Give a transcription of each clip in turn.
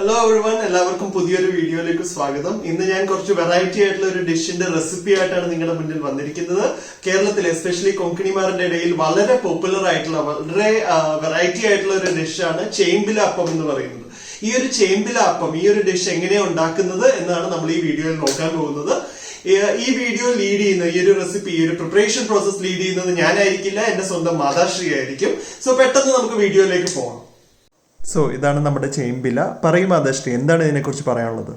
Hello everyone, എല്ലാവർക്കും പുതിയൊരു വീഡിയോയിലേക്ക് സ്വാഗതം. ഇന്ന് ഞാൻ കുറച്ച് വെറൈറ്റി ആയിട്ടുള്ള ഒരു ഡിഷിന്റെ റെസിപ്പി ആയിട്ടാണ് നിങ്ങളുടെ മുന്നിൽ വന്നിരിക്കുന്നത്. കേരളത്തിൽ എസ്പെഷ്യലി കൊങ്കണിമാരുടെ ഇടയിൽ വളരെ പോപ്പുലർ ആയിട്ടുള്ള വളരെ വെറൈറ്റി ആയിട്ടുള്ള ഒരു ഡിഷാണ് ചേമ്പില അപ്പം എന്ന് പറയുന്നത്. ഈ ഒരു ചേമ്പില അപ്പം, ഈ ഒരു ഡിഷ് എങ്ങനെയാണ് ഉണ്ടാക്കുന്നത് എന്നാണ് നമ്മൾ ഈ വീഡിയോയിൽ നോക്കാൻ പോകുന്നത്. ഈ വീഡിയോ ലീഡ് ചെയ്യുന്ന ഈ ഒരു റെസിപ്പി, ഈ ഒരു പ്രിപ്പറേഷൻ പ്രോസസ് ലീഡ് ചെയ്യുന്നത് ഞാനായിരിക്കില്ല, എന്റെ സ്വന്തം മാതാശ്രീ ആയിരിക്കും. സോ പെട്ടെന്ന് നമുക്ക് വീഡിയോയിലേക്ക് പോകാം. സോ ഇതാണ് നമ്മുടെ ചേമ്പില. പറയും മാതാശ്രീ, എന്താണ് ഇതിനെക്കുറിച്ച് പറയാനുള്ളത്?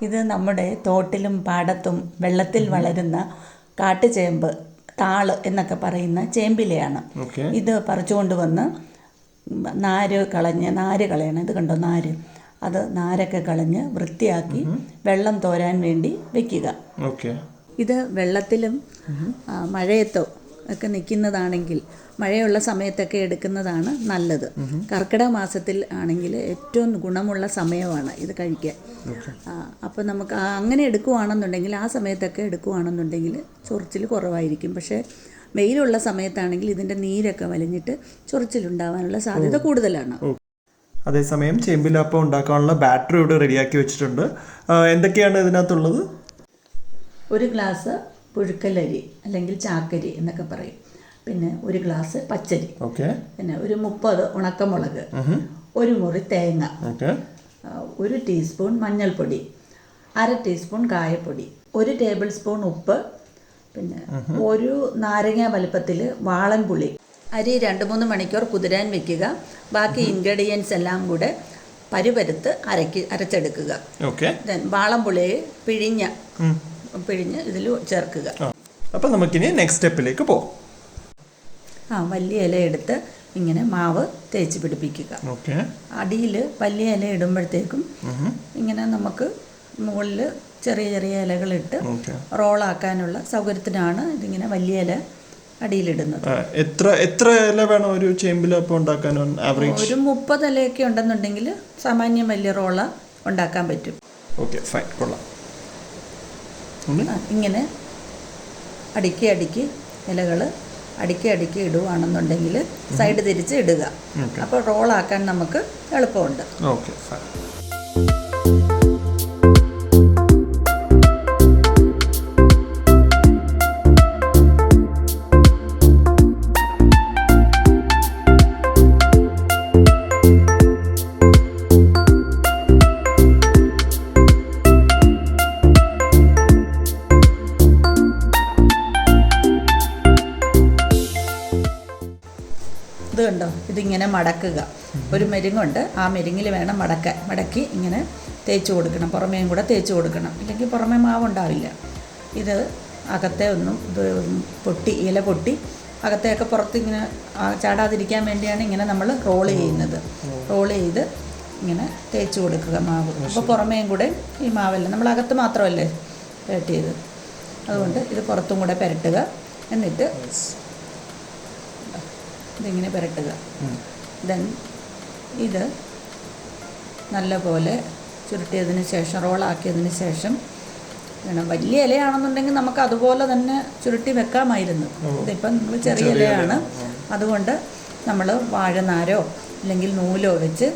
ഇത് നമ്മുടെ തോട്ടിലും പാടത്തും വെള്ളത്തിൽ വളരുന്ന കാട്ടുചേമ്പ്, താള് എന്നൊക്കെ പറയുന്ന ചേമ്പിലയാണ്. ഇത് പറിച്ചുകൊണ്ട് വന്ന് നാര് കളയണം. ഇത് കണ്ടോ, അത് നാരൊക്കെ കളഞ്ഞ് വൃത്തിയാക്കി വെള്ളം തോരാൻ വേണ്ടി വെക്കുക. ഇത് വെള്ളത്തിലും മഴയത്തോ ഒക്കെ നിൽക്കുന്നതാണെങ്കിൽ, മഴയുള്ള സമയത്തൊക്കെ എടുക്കുന്നതാണ് നല്ലത്. കർക്കിടക മാസത്തിൽ ആണെങ്കിൽ ഏറ്റവും ഗുണമുള്ള സമയമാണ് ഇത് കഴിക്കാൻ. അപ്പോൾ നമുക്ക് അങ്ങനെ എടുക്കുകയാണെന്നുണ്ടെങ്കിൽ, ആ സമയത്തൊക്കെ എടുക്കുകയാണെന്നുണ്ടെങ്കിൽ ചൊറിച്ചിൽ കുറവായിരിക്കും. പക്ഷേ വെയിലുള്ള സമയത്താണെങ്കിൽ ഇതിൻ്റെ നീരൊക്കെ വലിഞ്ഞിട്ട് ചൊറിച്ചിലുണ്ടാവാനുള്ള സാധ്യത കൂടുതലാണ്. അതേസമയം ചേമ്പിലപ്പം ഉണ്ടാക്കാനുള്ള ബാറ്ററി ഇവിടെ റെഡിയാക്കി വെച്ചിട്ടുണ്ട്. എന്തൊക്കെയാണ് ഇതിനകത്തുള്ളത്? ഒരു ഗ്ലാസ് പുഴുക്കലരി അല്ലെങ്കിൽ ചാക്കരി എന്നൊക്കെ പറയും. പിന്നെ ഒരു ഗ്ലാസ് പച്ചരി, പിന്നെ ഒരു 30 ഉണക്കമുളക്, ഒരു മുറി തേങ്ങ, 1 ടീസ്പൂൺ മഞ്ഞൾപ്പൊടി, 1/2 ടീസ്പൂൺ കായപ്പൊടി, 1 ടേബിൾ സ്പൂൺ ഉപ്പ്, പിന്നെ 1 നാരങ്ങ വലുപ്പത്തിൽ വാളൻപുളി. അരി 2-3 മണിക്കൂർ കുതിരാൻ വെക്കുക. ബാക്കി ഇൻഗ്രീഡിയൻസ് എല്ലാം കൂടെ പരുപരുത്ത് അരച്ചെടുക്കുക. വാളൻപുളിയെ പിഴിഞ്ഞ് ഇതിൽ ചേർക്കുക. അപ്പം നമുക്കിനി നെക്സ്റ്റ് സ്റ്റെപ്പിലേക്ക് പോകാം. വലിയ ഇല എടുത്ത് ഇങ്ങനെ മാവ് തേച്ച് പിടിപ്പിക്കുക. അടിയിൽ വലിയ ഇല ഇടുമ്പോഴത്തേക്കും ഇങ്ങനെ നമുക്ക് മുകളിൽ ചെറിയ ചെറിയ ഇലകളിട്ട് റോളാക്കാനുള്ള സൗകര്യത്തിനാണ് ഇതിങ്ങനെ വലിയ ഇല അടിയിലിടുന്നത്. എത്ര ഇല വേണം ഒരു ചേമ്പിലപ്പം ഉണ്ടാക്കാൻ? ഒരു 30 ഇലയൊക്കെ ഉണ്ടെന്നുണ്ടെങ്കിൽ സാമാന്യം വലിയ റോള ഉണ്ടാക്കാൻ പറ്റും. ഇങ്ങനെ അടുക്കി ഇലകൾ അടുക്കി ഇടുകയാണെന്നുണ്ടെങ്കിൽ സൈഡ് തിരിച്ച് ഇടുക. അപ്പോൾ റോളാക്കാൻ നമുക്ക് എളുപ്പമുണ്ട്. ഇത് കണ്ടോ, ഇതിങ്ങനെ മടക്കുക. ഒരു മെരുങ്ങുണ്ട്, ആ മെരുങ്ങിൽ വേണം മടക്കി ഇങ്ങനെ തേച്ച് കൊടുക്കണം. പുറമേയും കൂടെ തേച്ച് കൊടുക്കണം, ഇല്ലെങ്കിൽ പുറമേ മാവുണ്ടാവില്ല. ഇത് അകത്തെ ഇല പൊട്ടി അകത്തെയൊക്കെ പുറത്ത് ഇങ്ങനെ ചാടാതിരിക്കാൻ വേണ്ടിയാണ് ഇങ്ങനെ നമ്മൾ റോൾ ചെയ്യുന്നത്. റോൾ ചെയ്ത് ഇങ്ങനെ തേച്ച് കൊടുക്കുക മാവ്. അപ്പോൾ പുറമേയും കൂടെ ഈ മാവല്ല, നമ്മൾ അകത്ത് മാത്രമല്ലേ പുരട്ടിയത്, അതുകൊണ്ട് ഇത് പുറത്തും കൂടെ പുരട്ടുക. എന്നിട്ട് ഇതിങ്ങനെ പുരട്ടുക. ദെൻ ഇത് നല്ലപോലെ ചുരുട്ടിയതിന് ശേഷം, റോളാക്കിയതിന് ശേഷം വേണം. വലിയ ഇലയാണെന്നുണ്ടെങ്കിൽ നമുക്ക് അതുപോലെ തന്നെ ചുരുട്ടി വെക്കാമായിരുന്നു. ഇതിപ്പം നമ്മൾ ചെറിയ ഇലയാണ്, അതുകൊണ്ട് നമ്മൾ വാഴനാരോ അല്ലെങ്കിൽ നൂലോ വെച്ച്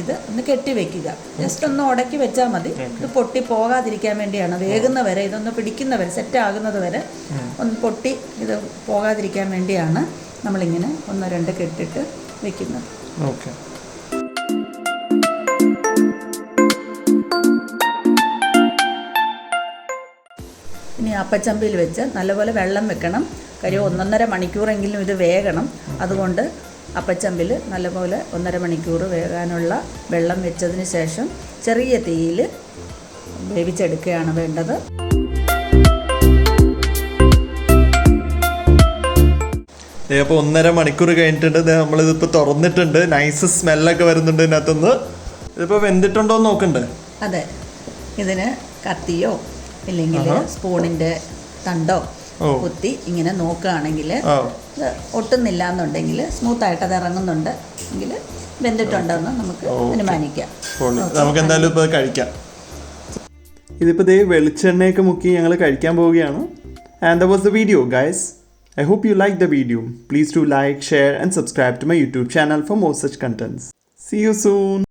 ഇത് ഒന്ന് കെട്ടി വെക്കുക. ജസ്റ്റ് ഒന്ന് ഉടക്കി വെച്ചാൽ മതി. ഇത് പൊട്ടി പോകാതിരിക്കാൻ വേണ്ടിയാണ്. വേകുന്ന വരെ, ഇതൊന്ന് പിടിക്കുന്നവരെ, സെറ്റ് ആകുന്നത് വരെ ഒന്ന് പൊട്ടി ഇത് പോകാതിരിക്കാൻ വേണ്ടിയാണ് നമ്മളിങ്ങനെ 1-2 കെട്ടിട്ട് വെക്കുന്നത്. ഇനി അപ്പച്ചമ്പിൽ വെച്ച് നല്ലപോലെ വെള്ളം വെക്കണം. കാര്യം 1-1.5 മണിക്കൂറെങ്കിലും ഇത് വേകണം. അതുകൊണ്ട് അപ്പച്ചമ്പിൽ നല്ലപോലെ 1.5 മണിക്കൂർ വേകാനുള്ള വെള്ളം വെച്ചതിന് ശേഷം ചെറിയ തീയിൽ വേവിച്ചെടുക്കുകയാണ് വേണ്ടത്. അപ്പോൾ 1.5 മണിക്കൂർ കഴിഞ്ഞിട്ടുണ്ട്. നമ്മളിതിപ്പോൾ തുറന്നിട്ടുണ്ട്. നൈസ് സ്മെല്ലൊക്കെ വരുന്നുണ്ട് ഇതിനകത്തുനിന്ന്. ഇതിപ്പോൾ വെന്തിട്ടുണ്ടോ എന്ന് നോക്കണ്ടേ? അതെ, ഇതിന് കത്തിയോ ഇല്ലെങ്കിൽ സ്പൂണിൻ്റെ തണ്ടോ കുത്തി ഇങ്ങനെ നോക്കുകയാണെങ്കിൽ ഒട്ടുന്നില്ല എന്നുണ്ടെങ്കിൽ, സ്മൂത്തായിട്ട് അത് ഇറങ്ങുന്നുണ്ട് എങ്കിൽ വെന്തിട്ടുണ്ടെന്ന് നമുക്ക് അനുമാനിക്കാം. നമുക്ക് എന്തായാലും ഇപ്പോൾ കഴിക്കാം. ഇതിപ്പോൾ വെളിച്ചെണ്ണയൊക്കെ മുക്കി ഞങ്ങൾ കഴിക്കാൻ പോവുകയാണ്. And that was the video guys. I hope you liked the video. Please do like, share and subscribe to my YouTube channel for more such contents. See you soon.